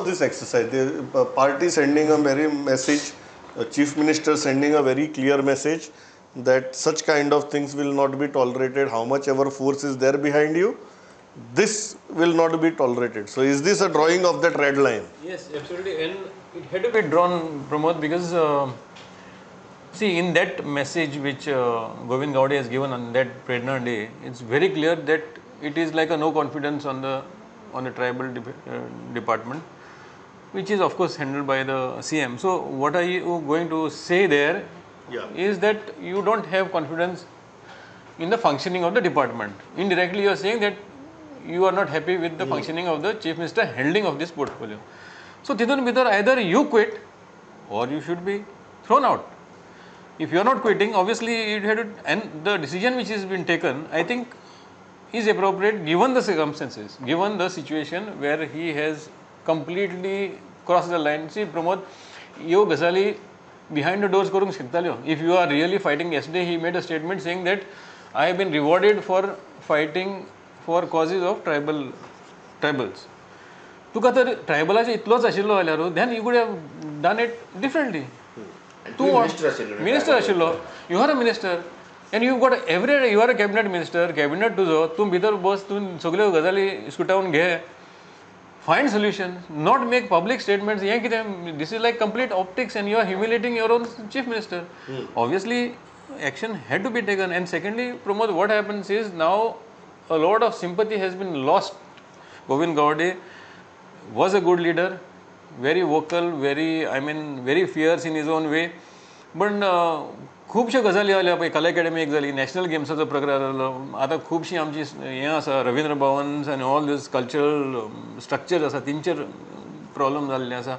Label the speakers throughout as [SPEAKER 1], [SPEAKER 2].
[SPEAKER 1] this exercise, the party sending a very message, chief minister sending a very clear message that such kind of things will not be tolerated. How much ever force is there behind you, this will not be tolerated. So is this a drawing of that red line?
[SPEAKER 2] Yes, absolutely, and it had to be drawn, Pramod, because see, in that message which Govind Gaude has given on that Prerna Day, it's very clear that it is like a no confidence on the tribal department, which is of course handled by the CM. So what are you going to say there? Is that you don't have confidence in the functioning of the department. Indirectly you are saying that you are not happy with the functioning of the chief minister handling of this portfolio. So Tidun Bidar, either you quit or you should be thrown out. If you are not quitting, obviously it had to, and the decision which has been taken, I think, is appropriate given the circumstances, given the situation where he has completely crossed the line. See, Pramod, you gazali behind the doors karung shaktalyo. If you are really fighting, yesterday he made a statement saying that I have been rewarded for fighting for causes of tribals. तुका तर ट्रायबलाचे इतलोच आशिल्लो जाल्यार then you could have done it differently. Minister आशिल्लो, you are a minister and you got every, you are a cabinet minister, cabinet तुजो, तूं भितर बस, तूं सगल्यो गजाली स्कुटावून घे, find solutions, not make public statements. This is like complete optics and you are humiliating your own chief minister. Obviously, action had to be taken. And secondly, Pramod, what happens is now a lot of sympathy has been lost. Govind Gaude was a good leader, very vocal, very fierce in his own way. But खुबश्यो गजाली जाल्या पळय, कला academy एक जाली, national गेम्साचो प्रकार जालो, आतां खुबशीं आमची हें आसा, रवींद्र भवन्स आनी ऑल दीस कल्चरल स्ट्रक्चर्स आसा, तेंचेर प्रॉब्लम जाल्लें आसा.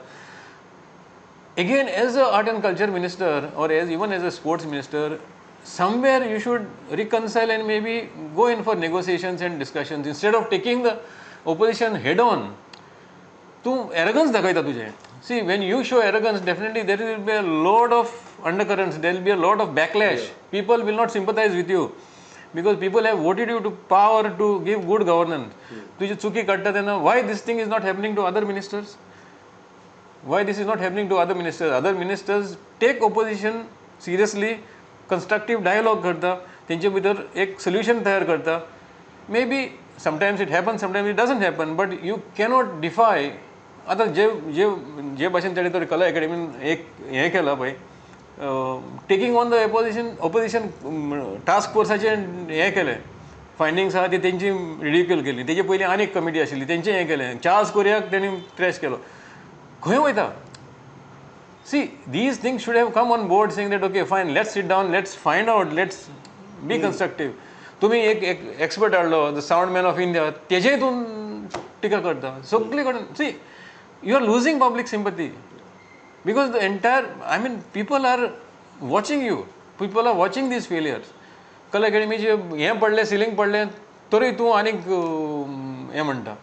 [SPEAKER 2] Again, as a art and culture minister or even as a sports minister, somewhere you should reconcile and maybe go in for negotiations and discussions instead of taking the opposition head on. तूं arrogance दाखयता तुजें. See, when you show arrogance, definitely there will be a lot of undercurrents, there will be a lot of backlash. People will not sympathize with you because people have voted you to power to give good governance. तुझी चुकी काडटा तेन्ना, why this thing is not happening to other ministers? Why this is not happening to other ministers? Other ministers take opposition seriously, constructive dialogue करता, तेंचे भितर एक solution तयार करता. Maybe sometimes it happens, sometimes it doesn't happen, but you cannot defy. आता जे भाशेन तेणे तर कला अकॅडमीन एक हें केलां पळय, taking on the opposition task फोर्साचें हें केलें, फायंडिंग्स आहा ती तेंची रिडिक्यूल केली. तेजे पयलीं आनी एक कमिटी आशिल्ली, तेंचें हें केलें, चार्ल्स कोरियाक तेणी ट्रॅश केलो. खंय वयता? सी, these things should have come on board saying that okay, fine, let's sit down, let's find out, let's be constructive. तुम्ही एक एक्सपर्ट हाडलो, the sound man of India, तेजेय तूं टिका करता. सगळे कडेन सी, you are losing public sympathy because the entire, people are watching you, people are watching these failures. कला अकॅडमीचे हें पडलें, सिलींग पडलें, तरी तूं आनीक हें म्हणटा.